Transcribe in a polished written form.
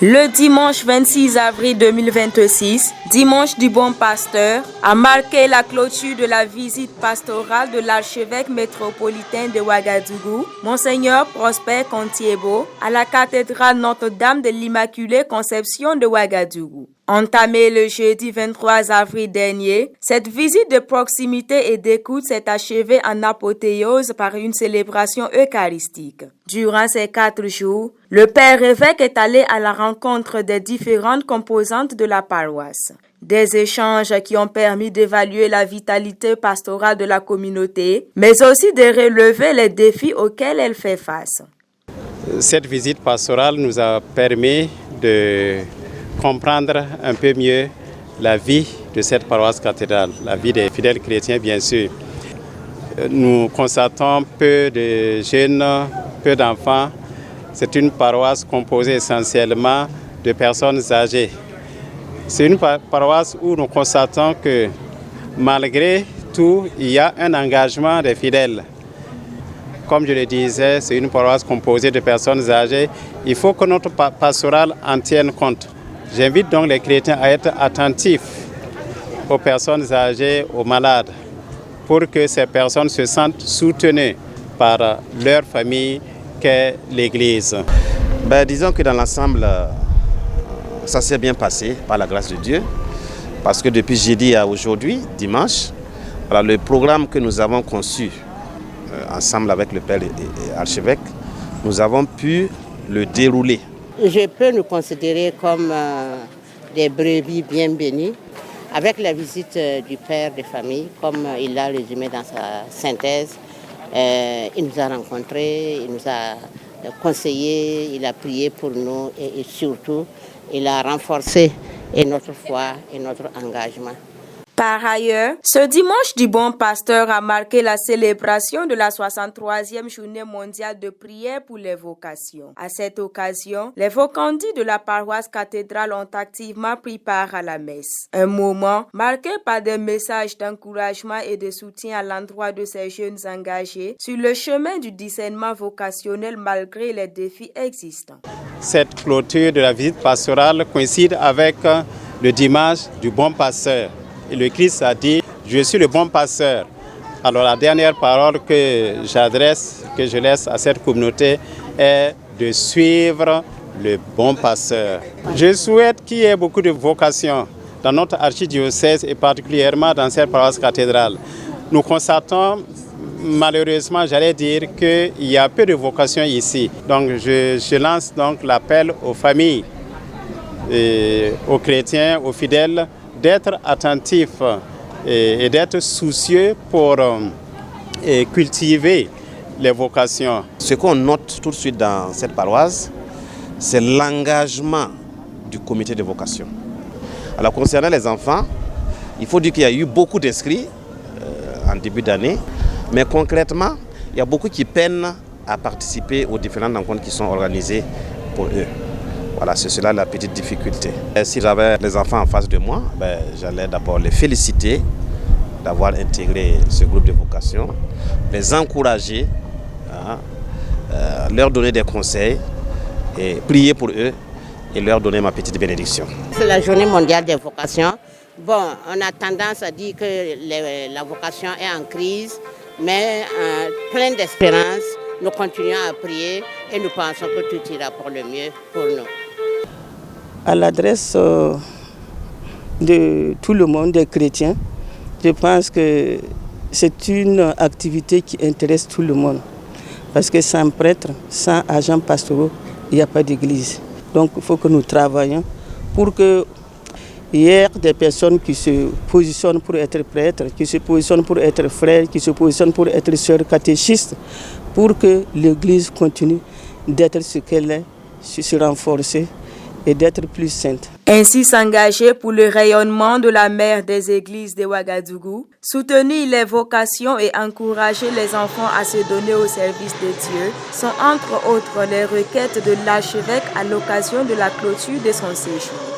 Le dimanche 26 avril 2026, dimanche du Bon Pasteur, a marqué la clôture de la visite pastorale de l'archevêque métropolitain de Ouagadougou, Monseigneur Prosper Contiebo, à la cathédrale Notre-Dame de l'Immaculée Conception de Ouagadougou. Entamée le jeudi 23 avril dernier, cette visite de proximité et d'écoute s'est achevée en apothéose par une célébration eucharistique. Durant ces 4 jours, le Père évêque est allé à la rencontre des différentes composantes de la paroisse. Des échanges qui ont permis d'évaluer la vitalité pastorale de la communauté, mais aussi de relever les défis auxquels elle fait face. Cette visite pastorale nous a permis de comprendre un peu mieux la vie de cette paroisse cathédrale, la vie des fidèles chrétiens bien sûr. Nous constatons peu de jeunes, peu d'enfants. C'est une paroisse composée essentiellement de personnes âgées. C'est une paroisse où nous constatons que malgré tout, il y a un engagement des fidèles. Comme je le disais, c'est une paroisse composée de personnes âgées. Il faut que notre pastorale en tienne compte. J'invite donc les chrétiens à être attentifs aux personnes âgées, aux malades, pour que ces personnes se sentent soutenues par leur famille qu'est l'Église. Disons que dans l'ensemble, ça s'est bien passé par la grâce de Dieu, parce que depuis jeudi à aujourd'hui, dimanche, le programme que nous avons conçu ensemble avec le Père et archevêque, nous avons pu le dérouler. Je peux nous considérer comme des brebis bien bénies, avec la visite du Père de famille, comme il l'a résumé dans sa synthèse. Il nous a rencontrés, il nous a conseillés, il a prié pour nous et surtout, il a renforcé notre foi et notre engagement. Par ailleurs, ce dimanche du Bon Pasteur a marqué la célébration de la 63e journée mondiale de prière pour les vocations. À cette occasion, les vocandis de la paroisse cathédrale ont activement pris part à la messe. Un moment marqué par des messages d'encouragement et de soutien à l'endroit de ces jeunes engagés sur le chemin du discernement vocationnel malgré les défis existants. Cette clôture de la visite pastorale coïncide avec le dimanche du Bon Pasteur. Et le Christ a dit, je suis le bon pasteur. Alors la dernière parole que je laisse à cette communauté est de suivre le bon pasteur. Je souhaite qu'il y ait beaucoup de vocations dans notre archidiocèse et particulièrement dans cette paroisse cathédrale. Nous constatons malheureusement, j'allais dire qu'il y a peu de vocations ici. Donc je lance donc l'appel aux familles, et aux chrétiens, aux fidèles, d'être attentifs et d'être soucieux pour cultiver les vocations. Ce qu'on note tout de suite dans cette paroisse, c'est l'engagement du comité de vocation. Alors concernant les enfants, il faut dire qu'il y a eu beaucoup d'inscrits en début d'année, mais concrètement, il y a beaucoup qui peinent à participer aux différentes rencontres qui sont organisées pour eux. Voilà, c'est cela la petite difficulté. Et si j'avais les enfants en face de moi, j'allais d'abord les féliciter d'avoir intégré ce groupe de vocation, les encourager, leur donner des conseils et prier pour eux et leur donner ma petite bénédiction. C'est la journée mondiale des vocations. Bon, on a tendance à dire que la vocation est en crise, mais plein d'espérance, nous continuons à prier et nous pensons que tout ira pour le mieux pour nous. À l'adresse de tout le monde, des chrétiens, je pense que c'est une activité qui intéresse tout le monde. Parce que sans prêtre, sans agents pastoraux, il n'y a pas d'église. Donc il faut que nous travaillions pour que il y ait des personnes qui se positionnent pour être prêtres, qui se positionnent pour être frères, qui se positionnent pour être sœurs catéchistes, pour que l'église continue d'être ce qu'elle est, se renforcer et d'être plus sainte. Ainsi s'engager pour le rayonnement de la mère des églises de Ouagadougou, soutenir les vocations et encourager les enfants à se donner au service de Dieu sont entre autres les requêtes de l'archevêque à l'occasion de la clôture de son séjour.